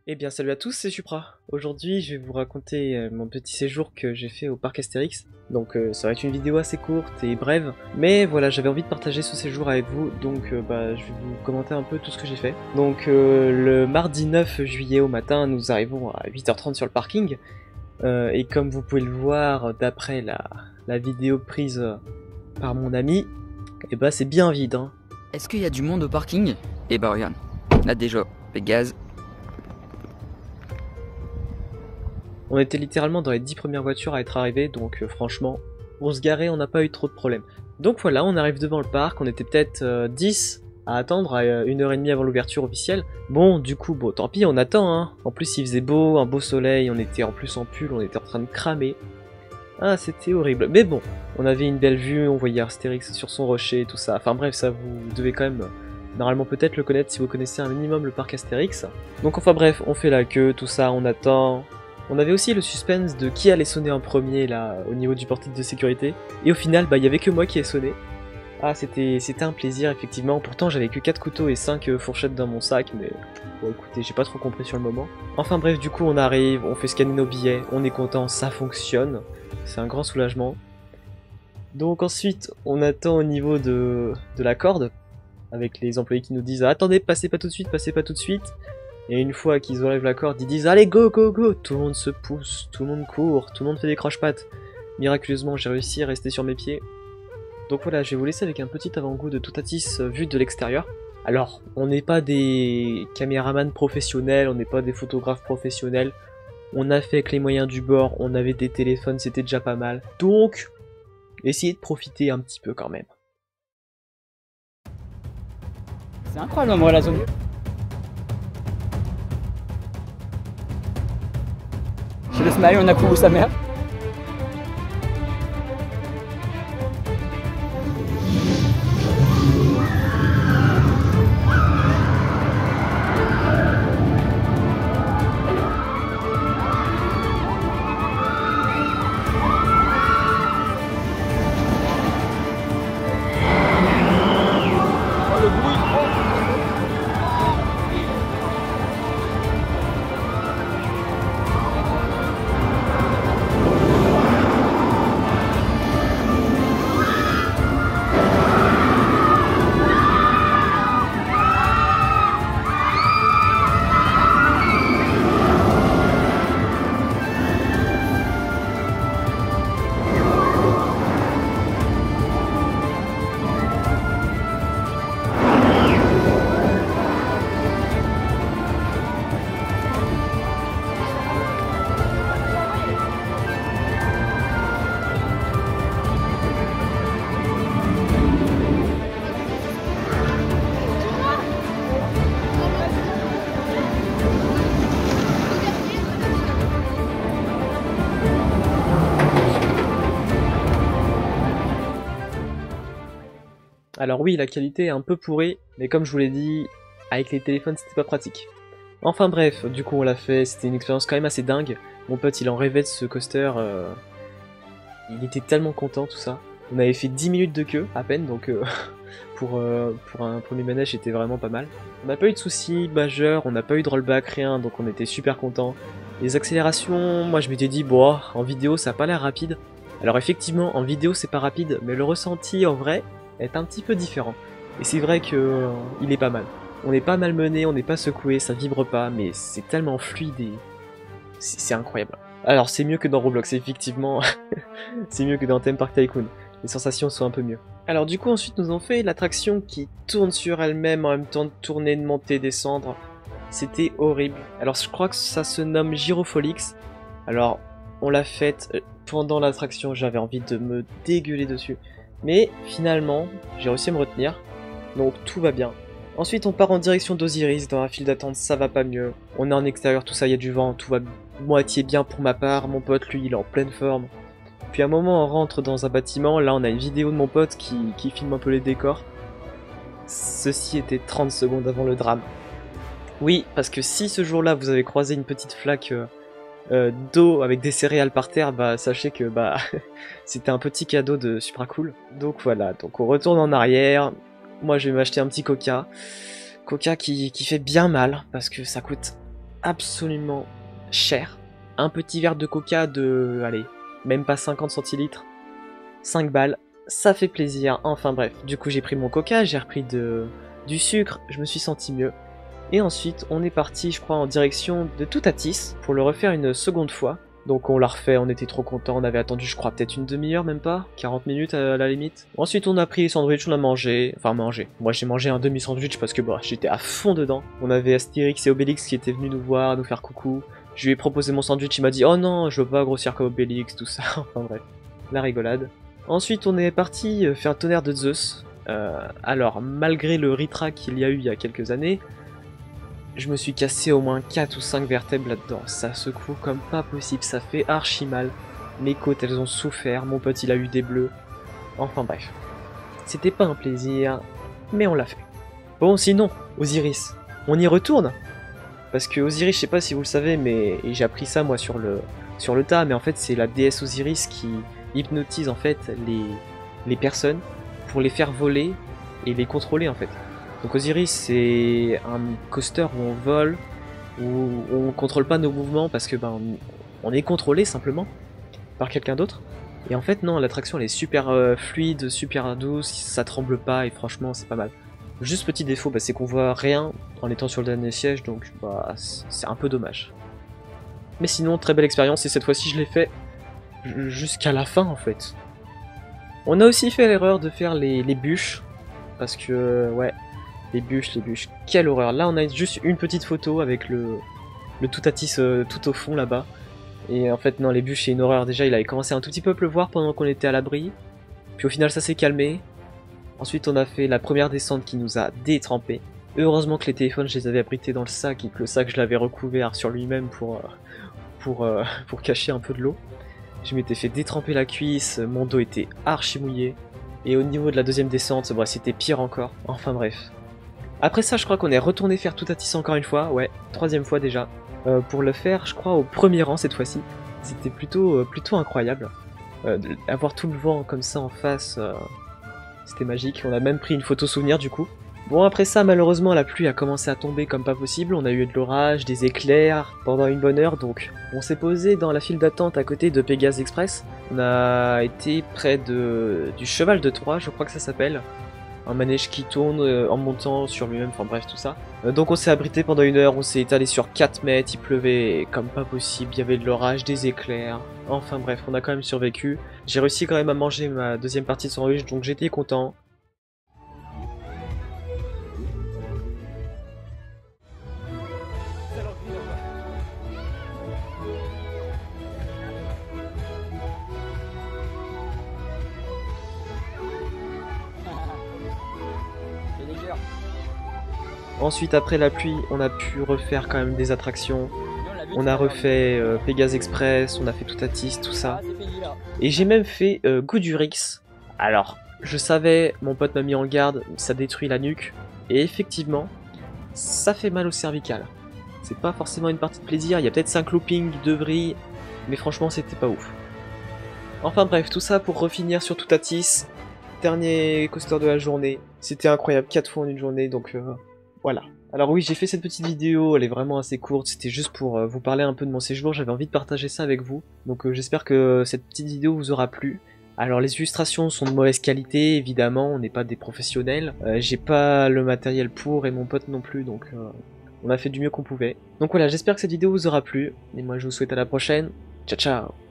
Eh bien salut à tous, c'est Supra. Aujourd'hui je vais vous raconter mon petit séjour que j'ai fait au parc Astérix. Donc ça va être une vidéo assez courte et brève, mais voilà, j'avais envie de partager ce séjour avec vous, donc je vais vous commenter un peu tout ce que j'ai fait. Donc le mardi 9 juillet au matin, nous arrivons à 8h30 sur le parking, et comme vous pouvez le voir d'après la vidéo prise par mon ami, et bah c'est bien vide, hein. Est-ce qu'il y a du monde au parking? Eh bah regarde, là déjà, Pégase. On était littéralement dans les 10 premières voitures à être arrivées, donc franchement, pour se garer, on n'a pas eu trop de problèmes. Donc voilà, on arrive devant le parc, on était peut-être 10 à attendre, à 1h30 avant l'ouverture officielle. Bon, du coup, bon, tant pis, on attend, hein. En plus, il faisait beau, un beau soleil, on était en plus en pull, on était en train de cramer. Ah, c'était horrible. Mais bon, on avait une belle vue, on voyait Astérix sur son rocher, tout ça. Enfin bref, ça, vous devez quand même, normalement peut-être le connaître si vous connaissez un minimum le parc Astérix. Donc enfin bref, on fait la queue, tout ça, on attend. On avait aussi le suspense de qui allait sonner en premier là au niveau du portique de sécurité. Et au final, il y avait que moi qui ai sonné. Ah, c'était un plaisir effectivement. Pourtant, j'avais que 4 couteaux et 5 fourchettes dans mon sac, mais bon, écoutez, j'ai pas trop compris sur le moment. Enfin bref, du coup, on arrive, on fait scanner nos billets, on est content, ça fonctionne. C'est un grand soulagement. Donc ensuite, on attend au niveau de la corde, avec les employés qui nous disent attendez, passez pas tout de suite, passez pas tout de suite. Et une fois qu'ils enlèvent la corde, ils disent allez go go go. Tout le monde se pousse, tout le monde court, tout le monde fait des croche-pattes. Miraculeusement, j'ai réussi à rester sur mes pieds. Donc voilà, je vais vous laisser avec un petit avant-goût de Toutatis vu de l'extérieur. Alors, on n'est pas des caméramans professionnels, on n'est pas des photographes professionnels. On a fait avec les moyens du bord, on avait des téléphones, c'était déjà pas mal. Donc, essayez de profiter un petit peu quand même. C'est incroyable en vrai la zone. Chez le Smile, on a couru sa mère. Alors oui, la qualité est un peu pourrie, mais comme je vous l'ai dit, avec les téléphones c'était pas pratique. Enfin bref, du coup on l'a fait, c'était une expérience quand même assez dingue. Mon pote il en rêvait de ce coaster, il était tellement content tout ça. On avait fait 10 minutes de queue à peine, donc pour un premier manège c'était vraiment pas mal. On n'a pas eu de soucis majeurs, on n'a pas eu de rollback, rien, donc on était super contents. Les accélérations, moi je m'étais dit, bon, en vidéo ça a pas l'air rapide. Alors effectivement, en vidéo c'est pas rapide, mais le ressenti en vrai est un petit peu différent. Et c'est vrai que il est pas mal. On n'est pas malmené, on n'est pas secoué, ça vibre pas, mais c'est tellement fluide et c'est incroyable. Alors c'est mieux que dans Roblox, effectivement. C'est mieux que dans Theme Park Tycoon. Les sensations sont un peu mieux. Alors du coup ensuite nous avons fait l'attraction qui tourne sur elle-même en même temps de tourner, de monter, descendre. C'était horrible. Alors je crois que ça se nomme Gyrofolix. Alors on l'a faite pendant l'attraction, j'avais envie de me dégueuler dessus. Mais finalement, j'ai réussi à me retenir, donc tout va bien. Ensuite on part en direction d'Osiris, dans la file d'attente ça va pas mieux. On est en extérieur, tout ça, il y a du vent, tout va moitié bien pour ma part, mon pote lui il est en pleine forme. Puis à un moment on rentre dans un bâtiment, là on a une vidéo de mon pote qui filme un peu les décors. Ceci était 30 secondes avant le drame. Oui, parce que si ce jour-là vous avez croisé une petite flaque d'eau avec des céréales par terre, bah sachez que bah c'était un petit cadeau de Supra Cool. Donc voilà, donc on retourne en arrière. Moi je vais m'acheter un petit coca. Coca qui fait bien mal parce que ça coûte absolument cher. Un petit verre de coca de, allez, même pas 50 centilitres, 5 balles, ça fait plaisir, enfin bref. Du coup j'ai pris mon coca, j'ai repris du sucre, je me suis senti mieux. Et ensuite on est parti, je crois, en direction de Toutatis pour le refaire une seconde fois. Donc on l'a refait, on était trop contents, on avait attendu je crois peut-être une demi-heure, même pas, 40 minutes à la limite. Ensuite on a pris les sandwichs, on a mangé, enfin mangé. Moi j'ai mangé un demi-sandwich parce que bah, j'étais à fond dedans. On avait Astérix et Obélix qui étaient venus nous voir, nous faire coucou. Je lui ai proposé mon sandwich, il m'a dit oh non, je veux pas grossir comme Obélix, tout ça, enfin bref, la rigolade. Ensuite on est parti faire Tonnerre de Zeus. Alors malgré le ritrac qu'il y a eu il y a quelques années, je me suis cassé au moins 4 ou 5 vertèbres là-dedans, ça secoue comme pas possible, ça fait archi mal. Mes côtes elles ont souffert, mon pote il a eu des bleus. Enfin bref. C'était pas un plaisir, mais on l'a fait. Bon sinon, Osiris, on y retourne? Parce que Osiris, je sais pas si vous le savez, mais j'ai appris ça moi sur le tas, mais en fait c'est la déesse Osiris qui hypnotise en fait les personnes pour les faire voler et les contrôler en fait. Donc Osiris c'est un coaster où on vole, où on contrôle pas nos mouvements parce que ben on est contrôlé simplement par quelqu'un d'autre. Et en fait non, l'attraction elle est super fluide, super douce, ça tremble pas et franchement c'est pas mal. Juste petit défaut, bah, c'est qu'on voit rien en étant sur le dernier siège, donc bah, c'est un peu dommage. Mais sinon très belle expérience et cette fois-ci je l'ai fait jusqu'à la fin en fait. On a aussi fait l'erreur de faire les bûches, parce que ouais, les bûches, quelle horreur. Là on a juste une petite photo avec le Toutatis tout au fond là-bas. Et en fait non, les bûches c'est une horreur. Déjà il avait commencé un tout petit peu à pleuvoir pendant qu'on était à l'abri. Puis au final ça s'est calmé. Ensuite on a fait la première descente qui nous a détrempé. Heureusement que les téléphones je les avais abrités dans le sac et que le sac je l'avais recouvert sur lui-même pour cacher un peu de l'eau. Je m'étais fait détremper la cuisse, mon dos était archi mouillé. Et au niveau de la deuxième descente, bah, c'était pire encore. Enfin bref. Après ça, je crois qu'on est retourné faire Toutatis encore une fois. Ouais, troisième fois déjà. Pour le faire, je crois, au premier rang cette fois-ci. C'était plutôt incroyable. Avoir tout le vent comme ça en face, c'était magique. On a même pris une photo souvenir du coup. Bon après ça, malheureusement, la pluie a commencé à tomber comme pas possible. On a eu de l'orage, des éclairs pendant une bonne heure. Donc on s'est posé dans la file d'attente à côté de Pégase Express. On a été près du cheval de Troie, je crois que ça s'appelle. Un manège qui tourne en montant sur lui-même, enfin bref tout ça. Donc on s'est abrité pendant une heure, on s'est étalé sur 4 mètres, il pleuvait comme pas possible, il y avait de l'orage, des éclairs. Enfin bref, on a quand même survécu. J'ai réussi quand même à manger ma deuxième partie de sandwich, donc j'étais content. Ensuite, après la pluie, on a pu refaire quand même des attractions. On a refait Pégase Express, on a fait Toutatis, tout ça. Et j'ai même fait Goudurix. Alors, je savais, mon pote m'a mis en garde, ça détruit la nuque. Et effectivement, ça fait mal au cervical. C'est pas forcément une partie de plaisir, il y a peut-être 5 loopings, 2 vrilles, mais franchement c'était pas ouf. Enfin bref, tout ça pour refinir sur Toutatis. Dernier coaster de la journée. C'était incroyable, 4 fois en une journée, donc voilà. Alors oui, j'ai fait cette petite vidéo, elle est vraiment assez courte, c'était juste pour vous parler un peu de mon séjour, j'avais envie de partager ça avec vous. Donc j'espère que cette petite vidéo vous aura plu. Alors les illustrations sont de mauvaise qualité, évidemment, on n'est pas des professionnels. J'ai pas le matériel pour et mon pote non plus, donc on a fait du mieux qu'on pouvait. Donc voilà, j'espère que cette vidéo vous aura plu, et moi je vous souhaite à la prochaine. Ciao ciao.